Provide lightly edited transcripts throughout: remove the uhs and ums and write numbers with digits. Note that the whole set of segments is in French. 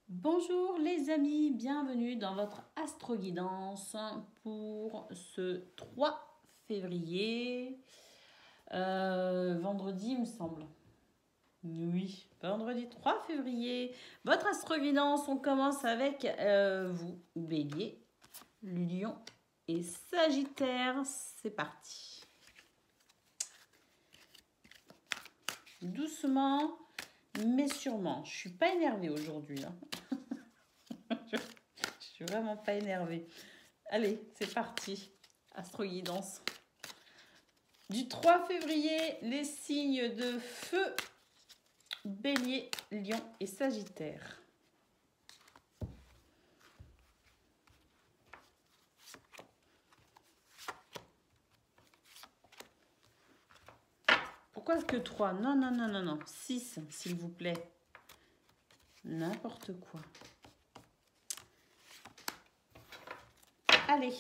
Bonjour les amis, bienvenue dans votre astro-guidance pour ce 3 février, vendredi il me semble. Oui, vendredi 3 février, votre astro-guidance, on commence avec vous, Bélier, Lion et Sagittaire, c'est parti. Doucement, mais sûrement, je suis pas énervée aujourd'hui. Je suis vraiment pas énervée. Allez, c'est parti. Astro-guidance. Du 3 février, les signes de feu, Bélier, Lion et Sagittaire. Pourquoi que 3? Non, non, non, non, non. 6, s'il vous plaît. N'importe quoi. Allez.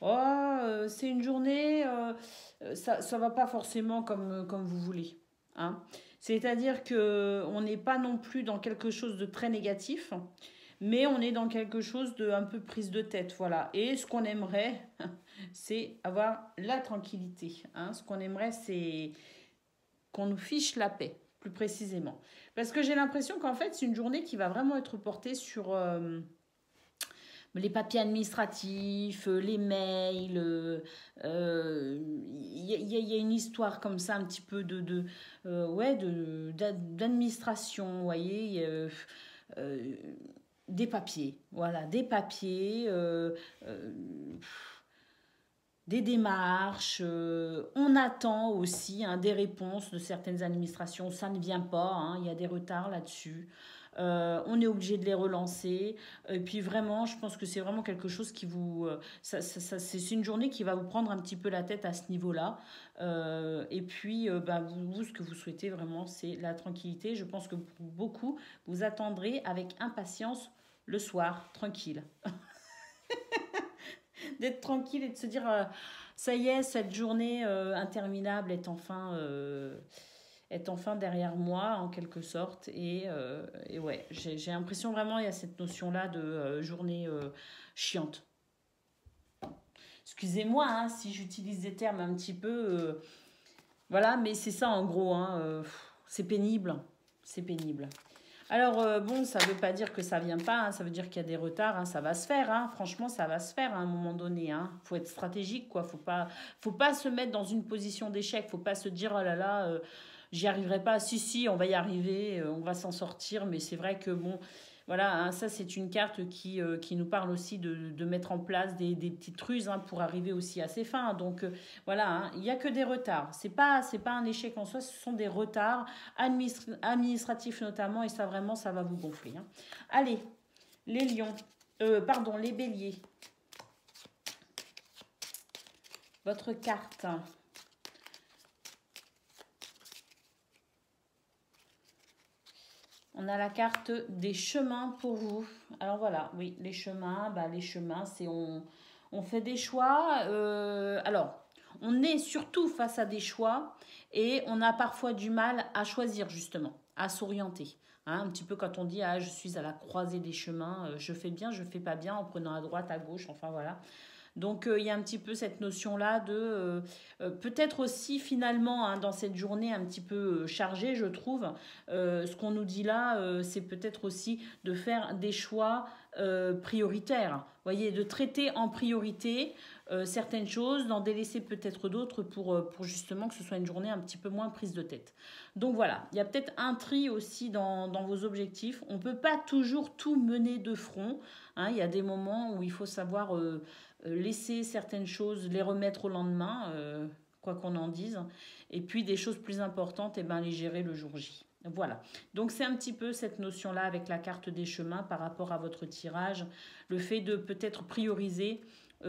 Oh, c'est une journée, ça ne va pas forcément comme vous voulez. Hein. C'est-à-dire qu'on n'est pas non plus dans quelque chose de très négatif, mais on est dans quelque chose de un peu prise de tête. Voilà. Et ce qu'on aimerait, c'est avoir la tranquillité. Hein. Ce qu'on aimerait, c'est qu'on nous fiche la paix, plus précisément. Parce que j'ai l'impression qu'en fait, c'est une journée qui va vraiment être portée sur les papiers administratifs, les mails. Il y a une histoire comme ça, un petit peu d'administration, vous voyez. Euh, des papiers, voilà, des papiers, des démarches. On attend aussi des réponses de certaines administrations. Ça ne vient pas, il y a des retards là-dessus. On est obligé de les relancer. Et puis vraiment, je pense que c'est vraiment quelque chose qui vous... c'est une journée qui va vous prendre un petit peu la tête à ce niveau-là. Et puis, vous, ce que vous souhaitez vraiment, c'est la tranquillité. Je pense que pour beaucoup, vous attendrez avec impatience le soir, tranquille. D'être tranquille et de se dire, ça y est, cette journée interminable est enfin derrière moi, en quelque sorte. Et ouais, j'ai l'impression vraiment, il y a cette notion-là de journée chiante. Excusez-moi si j'utilise des termes un petit peu... voilà, mais c'est ça en gros. C'est pénible. C'est pénible. Alors, bon, ça ne veut pas dire que ça ne vient pas, ça veut dire qu'il y a des retards, ça va se faire, franchement, ça va se faire à un moment donné. Faut être stratégique, quoi. Faut pas se mettre dans une position d'échec, faut pas se dire, oh là là, j'y arriverai pas. Si, si, on va y arriver, on va s'en sortir, mais c'est vrai que, bon, voilà, ça c'est une carte qui nous parle aussi de mettre en place des petites ruses pour arriver aussi à ses fins. Donc voilà, il n'y a que des retards. C'est pas un échec en soi, ce sont des retards administratifs notamment, et ça vraiment, ça va vous gonfler. Allez, les lions, pardon, les béliers. Votre carte. On a la carte des chemins pour vous. Alors voilà, oui, les chemins, c'est on fait des choix. Alors, on est surtout face à des choix et on a parfois du mal à choisir justement, à s'orienter. Un petit peu quand on dit je suis à la croisée des chemins, je fais bien, je fais pas bien en prenant à droite, à gauche, enfin voilà. Donc il y a un petit peu cette notion-là de peut-être aussi finalement dans cette journée un petit peu chargée, je trouve, ce qu'on nous dit là, c'est peut-être aussi de faire des choix prioritaires. Vous voyez, de traiter en priorité certaines choses, d'en délaisser peut-être d'autres pour justement que ce soit une journée un petit peu moins prise de tête. Donc voilà, il y a peut-être un tri aussi dans vos objectifs. On ne peut pas toujours tout mener de front. Il y a des moments où il faut savoir laisser certaines choses, les remettre au lendemain, quoi qu'on en dise. Et puis des choses plus importantes, les gérer le jour J. Voilà. Donc c'est un petit peu cette notion-là avec la carte des chemins par rapport à votre tirage. Le fait de peut-être prioriser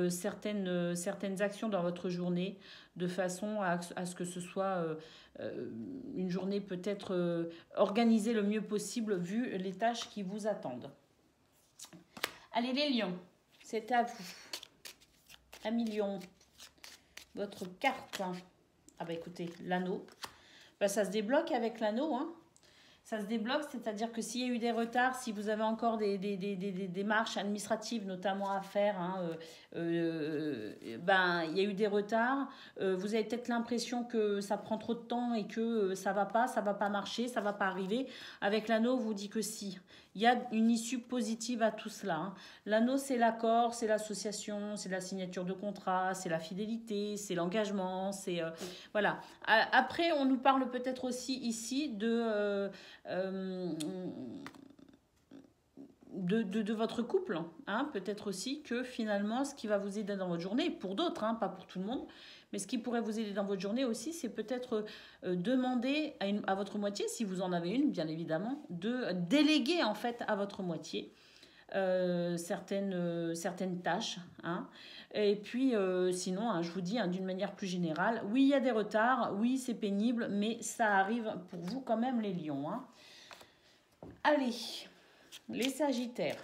certaines actions dans votre journée de façon à ce que ce soit une journée peut-être organisée le mieux possible vu les tâches qui vous attendent. Allez les lions, c'est à vous. Amis lions, votre carte. Ah bah écoutez, l'anneau. Bah, ça se débloque avec l'anneau, hein. Ça se débloque, c'est-à-dire que s'il y a eu des retards, si vous avez encore des démarches administratives notamment à faire, hein, ben, il y a eu des retards, vous avez peut-être l'impression que ça prend trop de temps et que ça va pas marcher, ça va pas arriver. Avec l'anneau, vous dit que si. Il y a une issue positive à tout cela, hein. L'anneau, c'est l'accord, c'est l'association, c'est la signature de contrat, c'est la fidélité, c'est l'engagement, c'est... voilà. Après, on nous parle peut-être aussi ici de votre couple, hein, peut-être aussi que finalement ce qui va vous aider dans votre journée, pour d'autres, hein, pas pour tout le monde, mais ce qui pourrait vous aider dans votre journée aussi, c'est peut-être demander à votre moitié, si vous en avez une bien évidemment, de déléguer en fait à votre moitié certaines tâches, hein. Et puis sinon, hein, je vous dis, hein, d'une manière plus générale, oui il y a des retards, oui c'est pénible, mais ça arrive pour vous quand même les lions, hein. Allez, les sagittaires.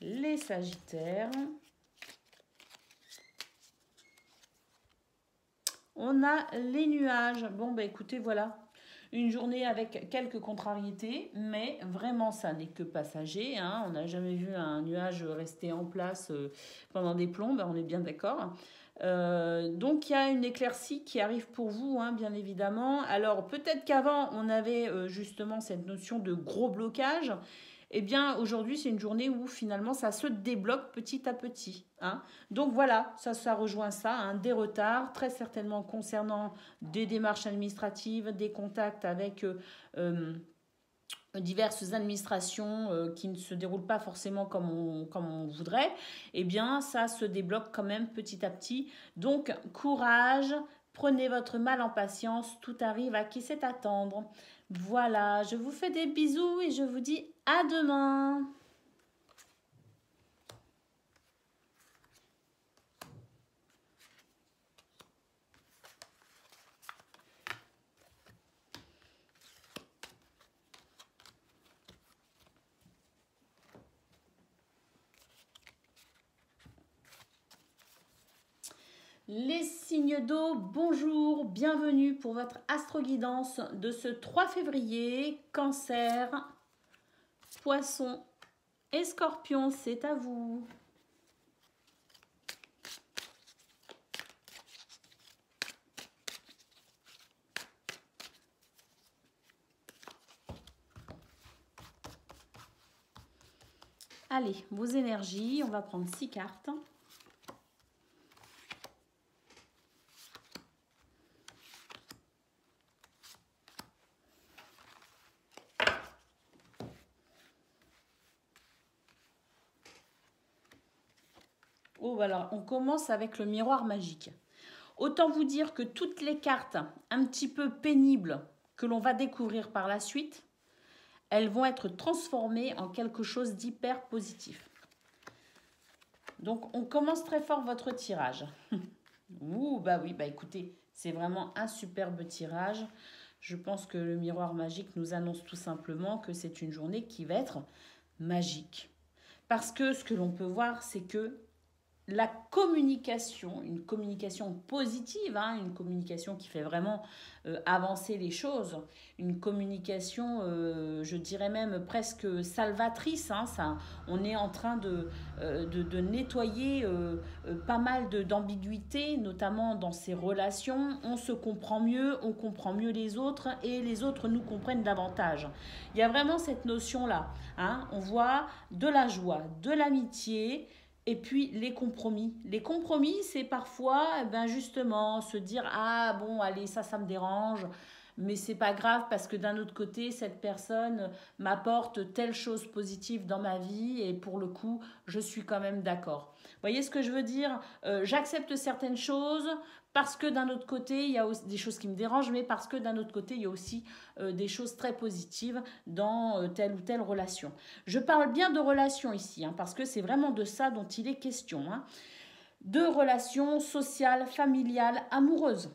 Les sagittaires. On a les nuages. Bon, bah écoutez, voilà. Une journée avec quelques contrariétés, mais vraiment, ça n'est que passager, hein. On n'a jamais vu un nuage rester en place pendant des plombes, on est bien d'accord. Donc il y a une éclaircie qui arrive pour vous, hein, bien évidemment. Alors peut-être qu'avant on avait justement cette notion de gros blocage. Eh bien aujourd'hui c'est une journée où finalement ça se débloque petit à petit, hein. Donc voilà, ça rejoint ça, hein, des retards très certainement concernant des démarches administratives, des contacts avec diverses administrations qui ne se déroulent pas forcément comme on voudrait, eh bien ça se débloque quand même petit à petit. Donc courage, prenez votre mal en patience, tout arrive à qui sait attendre. Voilà, je vous fais des bisous et je vous dis à demain. Les signes d'eau, bonjour, bienvenue pour votre astro-guidance de ce 3 février. Cancer, Poisson et Scorpion, c'est à vous. Allez, vos énergies, on va prendre 6 cartes. Oh, voilà, on commence avec le miroir magique. Autant vous dire que toutes les cartes un petit peu pénibles que l'on va découvrir par la suite, elles vont être transformées en quelque chose d'hyper positif. Donc, on commence très fort votre tirage. Ouh, bah oui, bah écoutez, c'est vraiment un superbe tirage. Je pense que le miroir magique nous annonce tout simplement que c'est une journée qui va être magique. Parce que ce que l'on peut voir, c'est que la communication, une communication positive, hein, une communication qui fait vraiment avancer les choses, une communication, je dirais même presque salvatrice, hein, ça, on est en train de nettoyer pas mal d'ambiguïté, notamment dans ces relations. On se comprend mieux, on comprend mieux les autres et les autres nous comprennent davantage. Il y a vraiment cette notion-là, hein, on voit de la joie, de l'amitié. Et puis les compromis. Les compromis, c'est parfois, justement, se dire « Ah bon, allez, ça me dérange. mais c'est pas grave parce que d'un autre côté, cette personne m'apporte telle chose positive dans ma vie et pour le coup, je suis quand même d'accord. Vous voyez ce que je veux dire? J'accepte certaines choses parce que d'un autre côté, il y a aussi des choses qui me dérangent, mais parce que d'un autre côté, il y a aussi des choses très positives dans telle ou telle relation. Je parle bien de relations ici, hein, parce que c'est vraiment de ça dont il est question, hein. De relations sociales, familiales, amoureuses.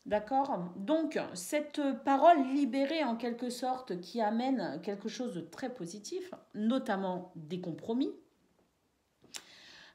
D'accord? Donc, cette parole libérée en quelque sorte qui amène quelque chose de très positif, notamment des compromis,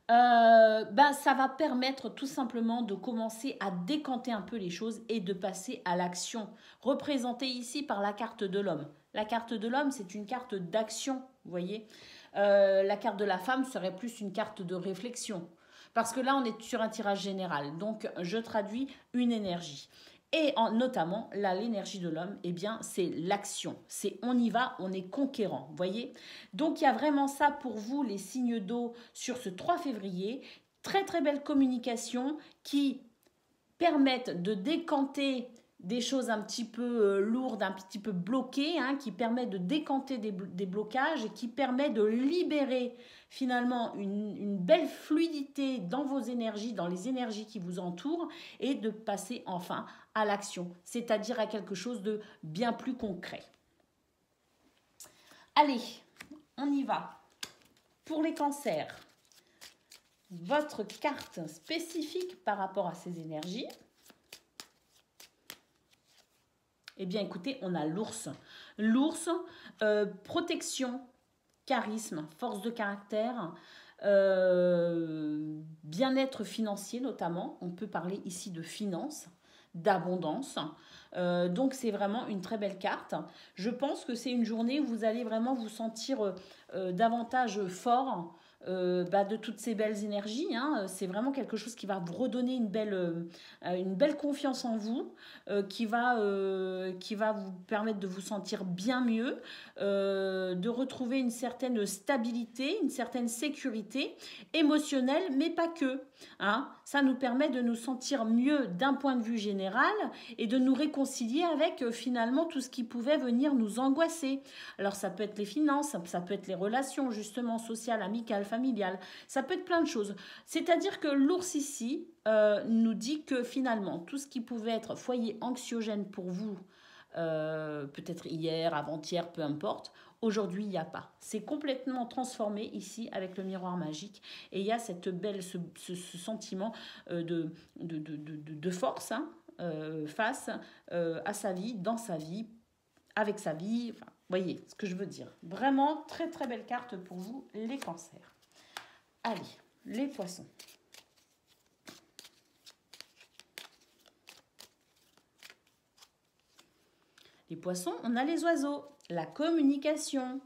ça va permettre tout simplement de commencer à décanter un peu les choses et de passer à l'action, représentée ici par la carte de l'homme. La carte de l'homme, c'est une carte d'action, vous voyez. La carte de la femme serait plus une carte de réflexion. Parce que là, on est sur un tirage général. Donc, je traduis une énergie. Et notamment, là, l'énergie de l'homme, eh bien, c'est l'action. C'est on y va, on est conquérant, vous voyez. Donc, il y a vraiment ça pour vous, les signes d'eau, sur ce 3 février. Très, très belle communication qui permettent de décanter des choses un petit peu lourdes, un petit peu bloquées, hein, qui permet de décanter des blocages et qui permet de libérer finalement une belle fluidité dans vos énergies, dans les énergies qui vous entourent et de passer enfin à l'action, c'est-à-dire à quelque chose de bien plus concret. Allez, on y va. Pour les cancers, votre carte spécifique par rapport à ces énergies. Eh bien, écoutez, on a l'ours. L'ours, protection, charisme, force de caractère, bien-être financier notamment. On peut parler ici de finances, d'abondance. Donc, c'est vraiment une très belle carte. Je pense que c'est une journée où vous allez vraiment vous sentir davantage fort de toutes ces belles énergies, hein. C'est vraiment quelque chose qui va vous redonner une belle confiance en vous, qui va vous permettre de vous sentir bien mieux, de retrouver une certaine stabilité, une certaine sécurité émotionnelle, mais pas que, hein. Ça nous permet de nous sentir mieux d'un point de vue général et de nous réconcilier avec finalement tout ce qui pouvait venir nous angoisser. Alors ça peut être les finances, ça peut être les relations justement sociales, amicales, familiales, ça peut être plein de choses. C'est-à-dire que l'ours ici nous dit que finalement tout ce qui pouvait être foyer anxiogène pour vous, peut-être hier, avant-hier, peu importe, aujourd'hui il n'y a pas. C'est complètement transformé ici avec le miroir magique et il y a cette belle, ce sentiment de force, hein, face à sa vie, dans sa vie, avec sa vie. Enfin, voyez ce que je veux dire. Vraiment très très belle carte pour vous les cancers. Allez, les poissons. Les poissons, on a les oiseaux, la communication.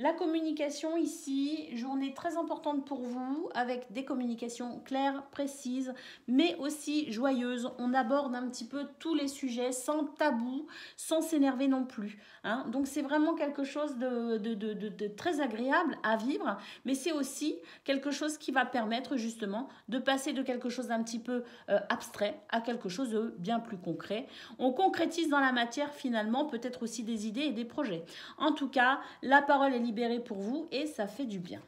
La communication ici, journée très importante pour vous, avec des communications claires, précises, mais aussi joyeuses. On aborde un petit peu tous les sujets sans tabou, sans s'énerver non plus, hein. Donc c'est vraiment quelque chose de très agréable à vivre, mais c'est aussi quelque chose qui va permettre justement de passer de quelque chose d'un petit peu abstrait à quelque chose de bien plus concret. On concrétise dans la matière finalement peut-être aussi des idées et des projets. En tout cas, la parole est libéré pour vous et ça fait du bien.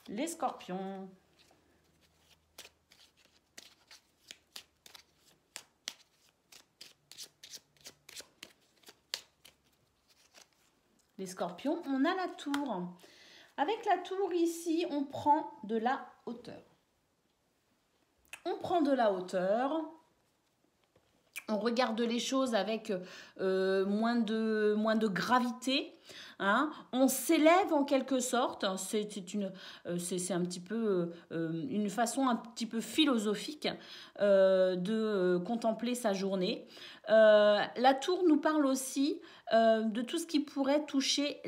Les scorpions. Les scorpions, on a la tour. Avec la tour ici, on prend de la hauteur. On prend de la hauteur. On regarde les choses avec moins de gravité, hein. On s'élève en quelque sorte. C'est un petit peu une façon un petit peu philosophique de contempler sa journée. La tour nous parle aussi de tout ce qui pourrait toucher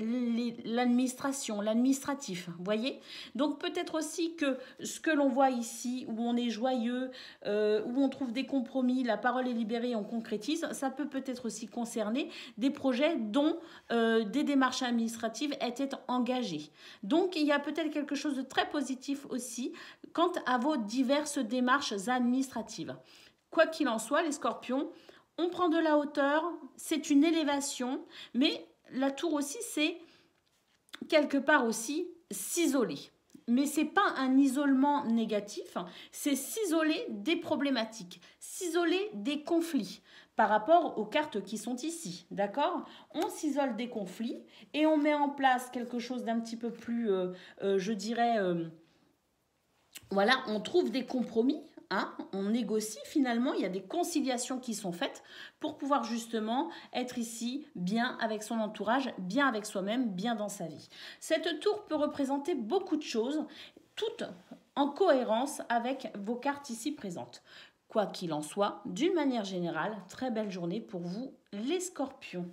l'administration, l'administratif, vous voyez. Donc peut-être aussi que ce que l'on voit ici, où on est joyeux, où on trouve des compromis, la parole est libérée, on concrétise, ça peut peut-être aussi concerner des projets dont des démarches administratives étaient engagées. Donc il y a peut-être quelque chose de très positif aussi quant à vos diverses démarches administratives. quoi qu'il en soit, les scorpions, on prend de la hauteur, c'est une élévation, mais la tour aussi, c'est quelque part aussi s'isoler. Mais ce n'est pas un isolement négatif, c'est s'isoler des problématiques, s'isoler des conflits par rapport aux cartes qui sont ici, d'accord? On s'isole des conflits et on met en place quelque chose d'un petit peu plus, je dirais, voilà, on trouve des compromis, hein, on négocie finalement, il y a des conciliations qui sont faites pour pouvoir justement être ici bien avec son entourage, bien avec soi-même, bien dans sa vie. Cette tour peut représenter beaucoup de choses, toutes en cohérence avec vos cartes ici présentes. Quoi qu'il en soit, d'une manière générale, très belle journée pour vous les scorpions.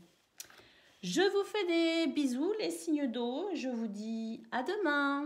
Je vous fais des bisous les signes d'eau, je vous dis à demain.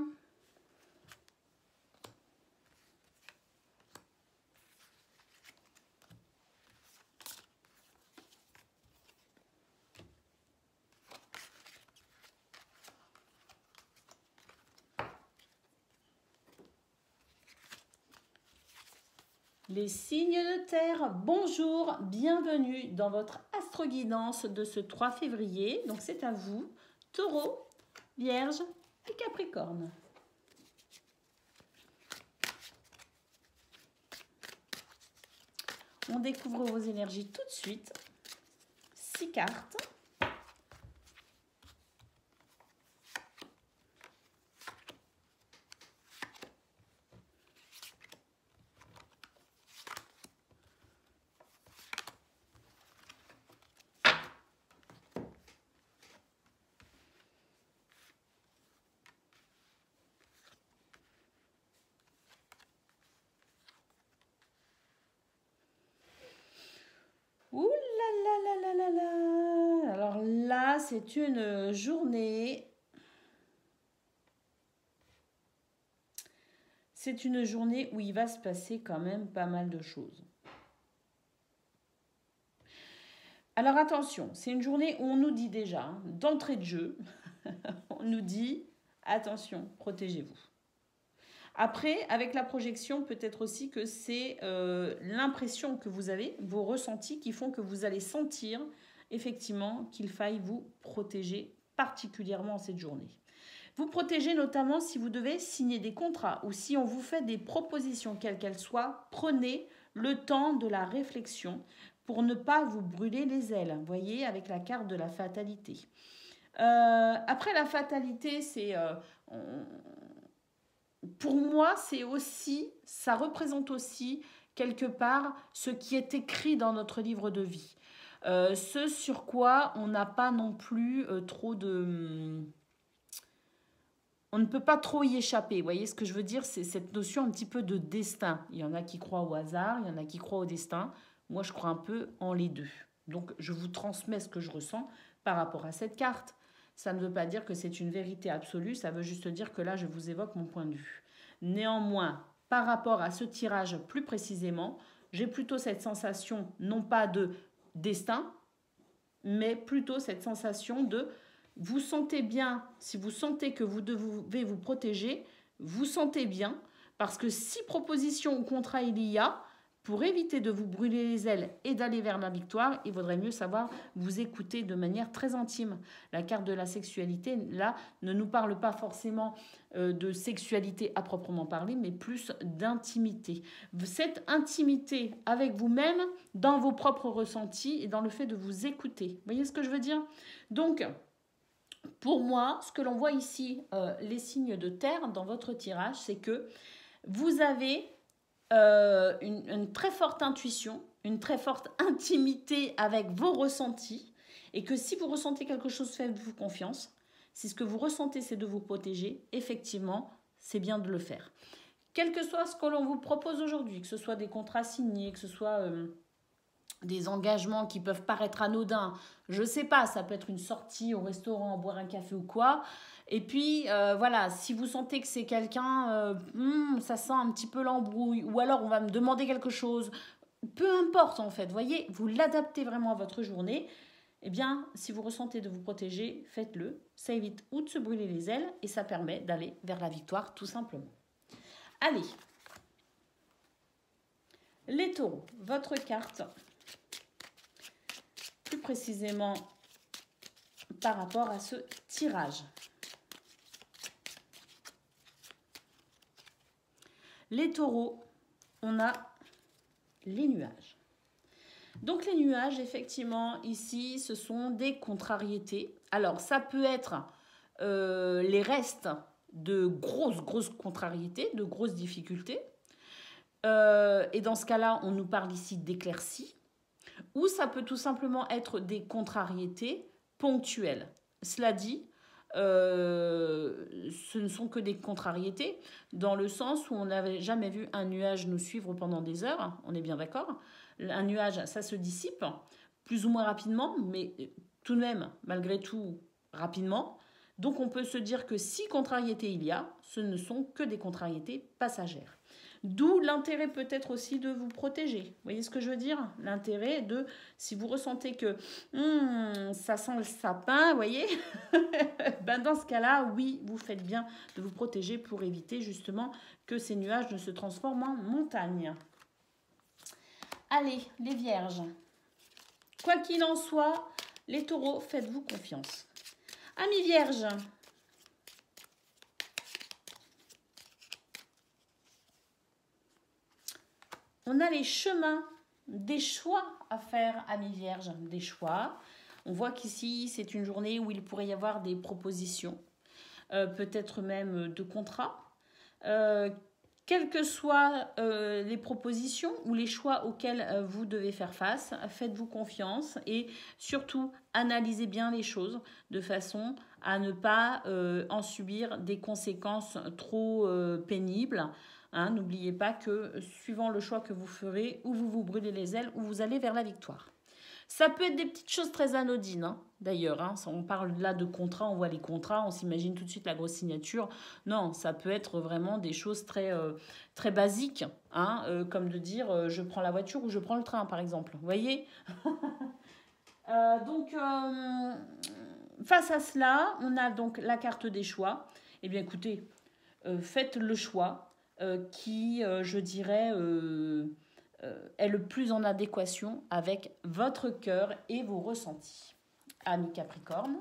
Les signes de terre, bonjour, bienvenue dans votre astro-guidance de ce 3 février. Donc c'est à vous, Taureau, Vierge et Capricorne. On découvre vos énergies tout de suite. 6 cartes. Ouh là là là là là là. Alors là, c'est une journée. C'est une journée où il va se passer quand même pas mal de choses. Alors attention, c'est une journée où on nous dit déjà, hein, d'entrée de jeu, on nous dit, attention, protégez-vous. Après, avec la projection, peut-être aussi que c'est l'impression que vous avez, vos ressentis qui font que vous allez sentir effectivement qu'il faille vous protéger particulièrement cette journée. Vous protégez notamment si vous devez signer des contrats ou si on vous fait des propositions, quelles qu'elles soient, prenez le temps de la réflexion pour ne pas vous brûler les ailes, vous voyez, avec la carte de la fatalité. Après la fatalité, c'est... pour moi, c'est aussi, ça représente aussi quelque part ce qui est écrit dans notre livre de vie. Ce sur quoi on n'a pas non plus trop de... On ne peut pas trop y échapper. Vous voyez ce que je veux dire? C'est cette notion un petit peu de destin. Il y en a qui croient au hasard, il y en a qui croient au destin. Moi, je crois un peu en les deux. Donc, je vous transmets ce que je ressens par rapport à cette carte. Ça ne veut pas dire que c'est une vérité absolue, ça veut juste dire que là, je vous évoque mon point de vue. Néanmoins, par rapport à ce tirage plus précisément, j'ai plutôt cette sensation, non pas de destin, mais plutôt cette sensation de vous sentez bien, si vous sentez que vous devez vous protéger, vous sentez bien, parce que si proposition ou contrat il y a, pour éviter de vous brûler les ailes et d'aller vers la victoire, il vaudrait mieux savoir vous écouter de manière très intime. La carte de la sexualité, là, ne nous parle pas forcément de sexualité à proprement parler, mais plus d'intimité. Cette intimité avec vous-même, dans vos propres ressentis et dans le fait de vous écouter. Vous voyez ce que je veux dire? Donc, pour moi, ce que l'on voit ici, les signes de terre dans votre tirage, c'est que vous avez une très forte intuition, une très forte intimité avec vos ressentis, et que si vous ressentez quelque chose, faites-vous confiance. Si ce que vous ressentez, c'est de vous protéger, effectivement, c'est bien de le faire. Quel que soit ce que l'on vous propose aujourd'hui, que ce soit des contrats signés, que ce soit des engagements qui peuvent paraître anodins, je sais pas, ça peut être une sortie au restaurant, boire un café ou quoi. Et puis voilà, si vous sentez que c'est quelqu'un, ça sent un petit peu l'embrouille, ou alors on va me demander quelque chose, peu importe en fait, voyez, vous l'adaptez vraiment à votre journée. Eh bien, si vous ressentez de vous protéger, faites-le. Ça évite ou de se brûler les ailes et ça permet d'aller vers la victoire tout simplement. Allez, Les taureaux, votre carte, plus précisément par rapport à ce tirage. Les taureaux, on a les nuages. Donc les nuages, effectivement, ici, ce sont des contrariétés. Alors, ça peut être les restes de grosses contrariétés, de grosses difficultés. Et dans ce cas-là, on nous parle ici d'éclaircies. Ou ça peut tout simplement être des contrariétés ponctuelles. Cela dit, ce ne sont que des contrariétés, dans le sens où on n'avait jamais vu un nuage nous suivre pendant des heures, on est bien d'accord. Un nuage, ça se dissipe, plus ou moins rapidement, mais tout de même, malgré tout, rapidement. Donc on peut se dire que si contrariétés il y a, ce ne sont que des contrariétés passagères. D'où l'intérêt peut-être aussi de vous protéger. Vous voyez ce que je veux dire? L'intérêt de, si vous ressentez que ça sent le sapin, vous voyez, ben dans ce cas-là, oui, vous faites bien de vous protéger pour éviter justement que ces nuages ne se transforment en montagne. Allez, les vierges. Quoi qu'il en soit, les taureaux, faites-vous confiance. Amis vierges, on a les chemins, des choix à faire, amis vierges, des choix. On voit qu'ici, c'est une journée où il pourrait y avoir des propositions, peut-être même de contrats. Quelles que soient les propositions ou les choix auxquels vous devez faire face, faites-vous confiance et surtout analysez bien les choses de façon à ne pas en subir des conséquences trop pénibles. Hein, n'oubliez pas que suivant le choix que vous ferez, ou vous vous brûlez les ailes, ou vous allez vers la victoire. Ça peut être des petites choses très anodines, hein, d'ailleurs. Hein, on parle là de contrats, on voit les contrats, on s'imagine tout de suite la grosse signature. Non, ça peut être vraiment des choses très basiques, hein, comme de dire je prends la voiture ou je prends le train, par exemple. Vous voyez. Donc, face à cela, on a donc la carte des choix. Eh bien, écoutez, faites le choix qui, je dirais, est le plus en adéquation avec votre cœur et vos ressentis. Amis Capricorne.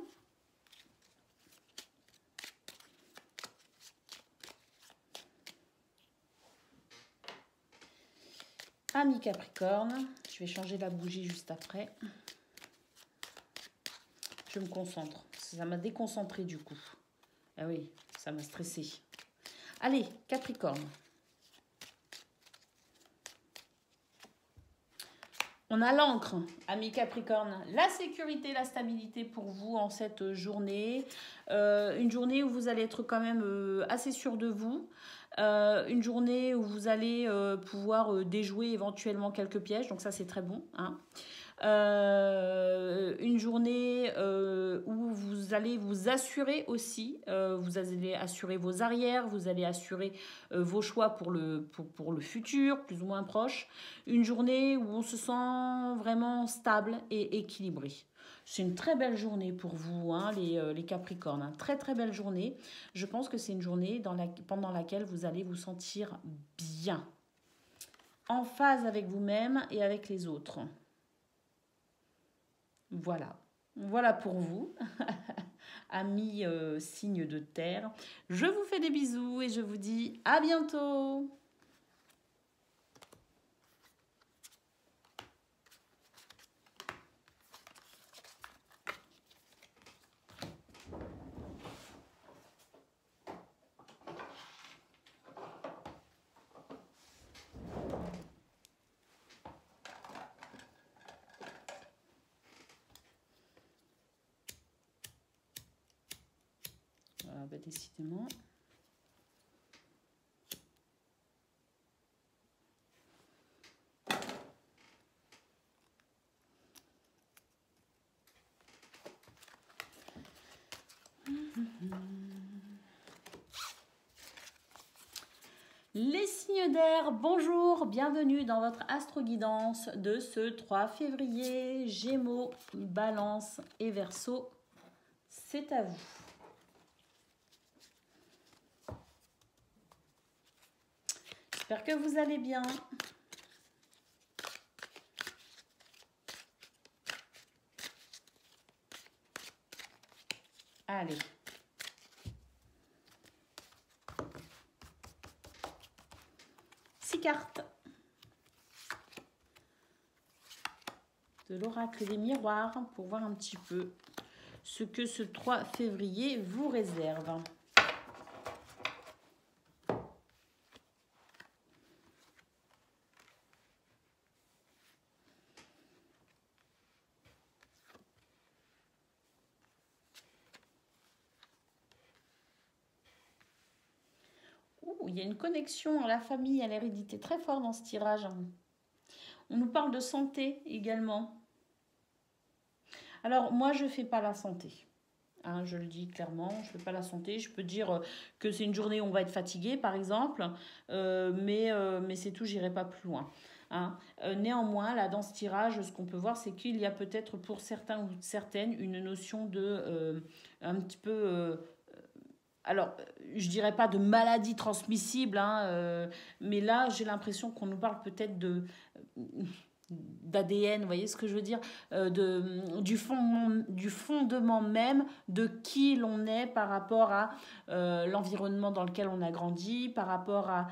Amis Capricorne. Je vais changer la bougie juste après. Je me concentre. Ça m'a déconcentré du coup. Ah oui, ça m'a stressé. Allez, Capricorne. On a l'encre, amis Capricorne, la sécurité, la stabilité pour vous en cette journée. Une journée où vous allez être quand même assez sûr de vous. Une journée où vous allez pouvoir déjouer éventuellement quelques pièges, donc ça c'est très bon. Hein. Une journée où vous allez vous assurer aussi, vous allez assurer vos arrières, vous allez assurer vos choix pour le futur, plus ou moins proche. Une journée où on se sent vraiment stable et équilibré. C'est une très belle journée pour vous, hein, les Capricornes. Hein. Très très belle journée. Je pense que c'est une journée pendant laquelle vous allez vous sentir bien, en phase avec vous-même et avec les autres. Voilà. Voilà pour vous, amis signes de terre. Je vous fais des bisous et je vous dis à bientôt. Bah, décidément. Les signes d'air, bonjour, bienvenue dans votre astro-guidance de ce 3 février. Gémeaux, Balance et Verseau, c'est à vous. J'espère que vous allez bien. Allez. Six cartes. De l'oracle des miroirs pour voir un petit peu ce que ce 3 février vous réserve. Il y a une connexion à la famille, à l'hérédité très fort dans ce tirage. On nous parle de santé également. Alors, moi, je ne fais pas la santé. Hein, je le dis clairement, je ne fais pas la santé. Je peux dire que c'est une journée où on va être fatigué, par exemple. Mais c'est tout, j'irai pas plus loin. Hein. Néanmoins, là, dans ce tirage, ce qu'on peut voir, c'est qu'il y a peut-être pour certains ou certaines une notion de un petit peu... alors, je dirais pas de maladie transmissible, hein, mais là, j'ai l'impression qu'on nous parle peut-être d'ADN, vous voyez ce que je veux dire, du fondement même de qui l'on est par rapport à l'environnement dans lequel on a grandi, par rapport à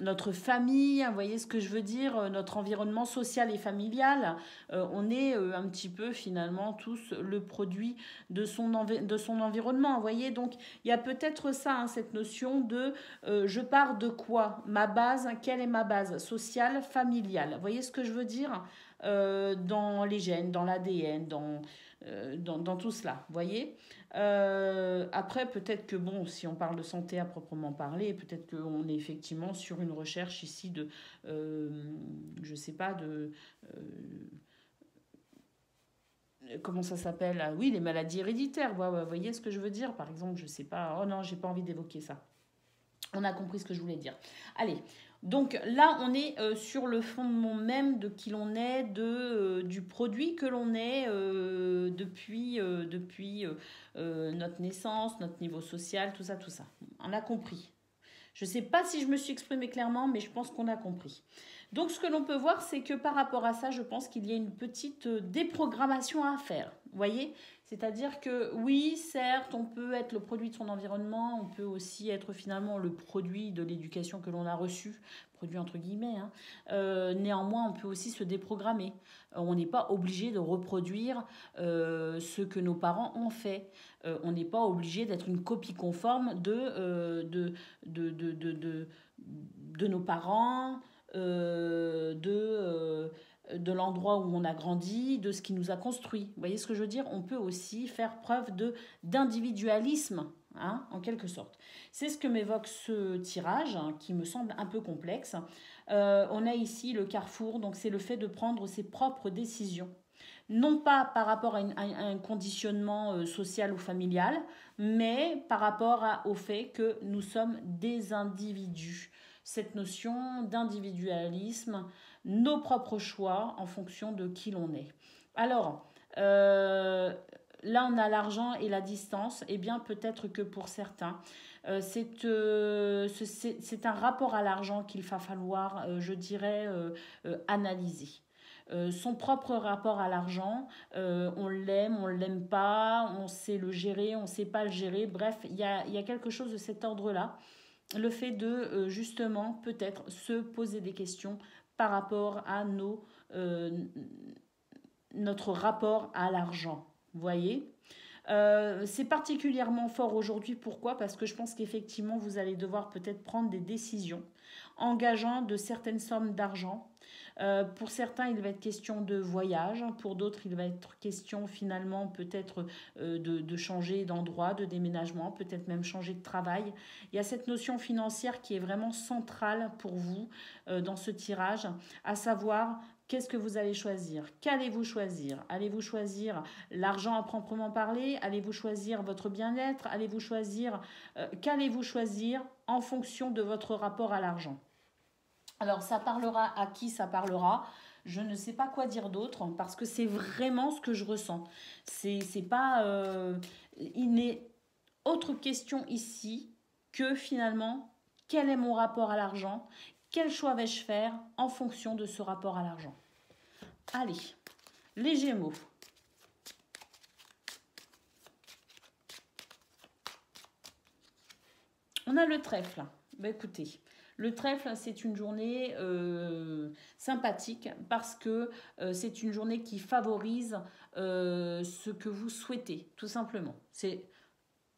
notre famille, vous voyez ce que je veux dire, notre environnement social et familial, on est un petit peu finalement tous le produit de son environnement, vous voyez. Donc il y a peut-être ça, hein, cette notion de je pars de quoi? Ma base, quelle est ma base sociale, familiale? Vous voyez ce que je veux dire, dans les gènes, dans l'ADN, dans tout cela, vous voyez. Après, peut-être que, bon, si on parle de santé à proprement parler, peut-être qu'on est effectivement sur une recherche ici de, je sais pas, comment ça s'appelle? Ah, oui, les maladies héréditaires, vous voyez ce que je veux dire? Par exemple, je sais pas, oh non, j'ai pas envie d'évoquer ça. On a compris ce que je voulais dire. Allez, donc là, on est sur le fondement même de qui l'on est, du produit que l'on est depuis notre naissance, notre niveau social, tout ça, tout ça. On a compris. Je ne sais pas si je me suis exprimée clairement, mais je pense qu'on a compris. Donc, ce que l'on peut voir, c'est que par rapport à ça, je pense qu'il y a une petite déprogrammation à faire. Vous voyez? C'est-à-dire que oui, certes, on peut être le produit de son environnement, on peut aussi être finalement le produit de l'éducation que l'on a reçue, produit entre guillemets. Hein. Néanmoins, on peut aussi se déprogrammer. On n'est pas obligé de reproduire ce que nos parents ont fait. On n'est pas obligé d'être une copie conforme de nos parents, de l'endroit où on a grandi, de ce qui nous a construit. Vous voyez ce que je veux dire? On peut aussi faire preuve d'individualisme, hein, en quelque sorte. C'est ce que m'évoque ce tirage, hein, qui me semble un peu complexe. On a ici le carrefour, donc c'est le fait de prendre ses propres décisions. Non pas par rapport à un conditionnement social ou familial, mais par rapport au fait que nous sommes des individus. Cette notion d'individualisme, nos propres choix en fonction de qui l'on est. Alors, là on a l'argent et la distance, et bien peut-être que pour certains, c'est un rapport à l'argent qu'il va falloir, je dirais, analyser. Son propre rapport à l'argent, on l'aime pas, on sait le gérer, on sait pas le gérer, bref, il y a quelque chose de cet ordre-là. Le fait de justement peut-être se poser des questions par rapport à notre rapport à l'argent. Vous voyez, c'est particulièrement fort aujourd'hui. Pourquoi? Parce que je pense qu'effectivement, vous allez devoir peut-être prendre des décisions engageant de certaines sommes d'argent. Pour certains, il va être question de voyage. Pour d'autres, il va être question finalement peut-être de changer d'endroit, de déménagement, peut-être même changer de travail. Il y a cette notion financière qui est vraiment centrale pour vous dans ce tirage, à savoir qu'est-ce que vous allez choisir? Qu'allez-vous choisir? Allez-vous choisir l'argent à proprement parler? Allez-vous choisir votre bien-être? Allez-vous choisir qu'allez-vous choisir en fonction de votre rapport à l'argent? Alors, ça parlera à qui ça parlera? Je ne sais pas quoi dire d'autre parce que c'est vraiment ce que je ressens. C'est pas. Il n'est autre question ici que finalement, quel est mon rapport à l'argent? Quel choix vais-je faire en fonction de ce rapport à l'argent? Allez, les Gémeaux. On a le trèfle. Bah, écoutez, le trèfle, c'est une journée sympathique parce que c'est une journée qui favorise ce que vous souhaitez, tout simplement. C'est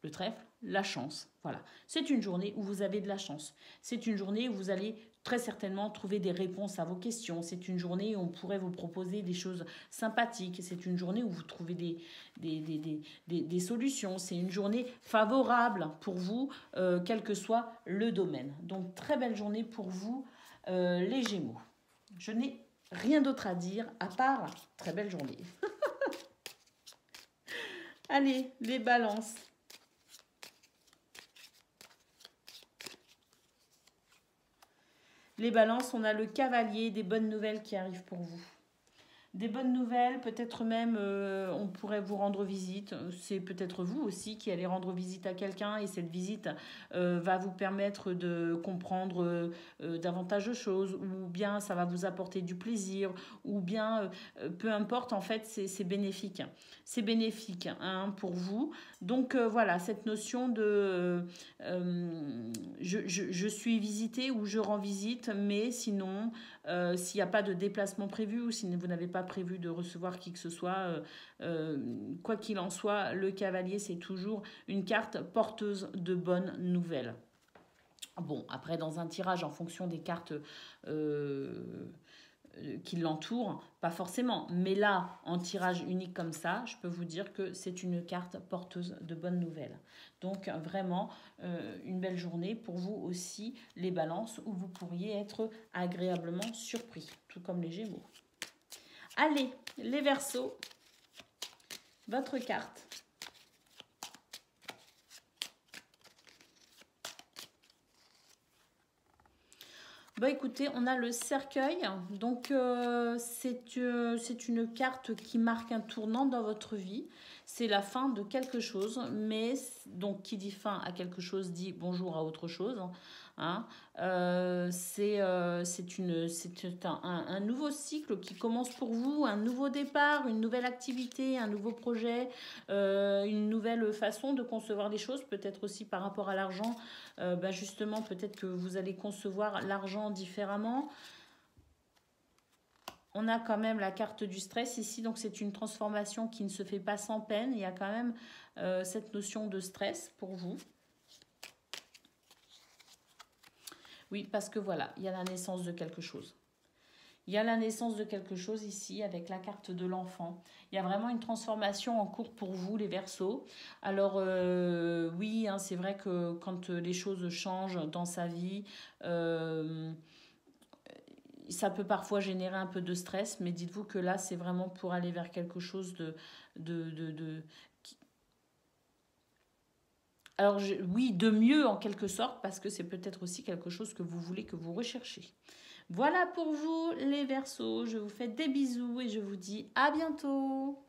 le trèfle, la chance. Voilà. C'est une journée où vous avez de la chance. C'est une journée où vous allez très certainement trouver des réponses à vos questions. C'est une journée où on pourrait vous proposer des choses sympathiques. C'est une journée où vous trouvez des solutions. C'est une journée favorable pour vous, quel que soit le domaine. Donc, très belle journée pour vous, les Gémeaux. Je n'ai rien d'autre à dire à part très belle journée. Allez, les balances. Les balances, on a le cavalier, des bonnes nouvelles qui arrivent pour vous. Des bonnes nouvelles, peut-être même on pourrait vous rendre visite. C'est peut-être vous aussi qui allez rendre visite à quelqu'un et cette visite va vous permettre de comprendre davantage de choses ou bien ça va vous apporter du plaisir ou bien peu importe, en fait c'est bénéfique. C'est bénéfique hein, pour vous. Donc voilà, cette notion de je suis visité ou je rends visite, mais sinon s'il n'y a pas de déplacement prévu ou si vous n'avez pas prévu de recevoir qui que ce soit, quoi qu'il en soit, le cavalier, c'est toujours une carte porteuse de bonnes nouvelles. Bon, après, dans un tirage, en fonction des cartes qui l'entourent, pas forcément. Mais là, en tirage unique comme ça, je peux vous dire que c'est une carte porteuse de bonnes nouvelles. Donc, vraiment, une belle journée pour vous aussi, les balances, où vous pourriez être agréablement surpris, tout comme les Gémeaux. Allez, les Verseaux, votre carte. Bah écoutez, on a le cercueil, donc c'est une carte qui marque un tournant dans votre vie. C'est la fin de quelque chose, mais donc qui dit fin à quelque chose dit bonjour à autre chose. Hein. C'est un nouveau cycle qui commence pour vous, un nouveau départ, une nouvelle activité, un nouveau projet, une nouvelle façon de concevoir les choses, peut-être aussi par rapport à l'argent. Justement, peut-être que vous allez concevoir l'argent différemment. On a quand même la carte du stress ici, donc c'est une transformation qui ne se fait pas sans peine. Il y a quand même cette notion de stress pour vous. Oui, parce que voilà, il y a la naissance de quelque chose. Il y a la naissance de quelque chose ici avec la carte de l'enfant. Il y a vraiment une transformation en cours pour vous, les Verseaux. Alors oui, hein, c'est vrai que quand les choses changent dans sa vie, ça peut parfois générer un peu de stress, mais dites-vous que là, c'est vraiment pour aller vers quelque chose alors oui, de mieux en quelque sorte, parce que c'est peut-être aussi quelque chose que vous voulez, que vous recherchez. Voilà pour vous les Verseaux, je vous fais des bisous et je vous dis à bientôt.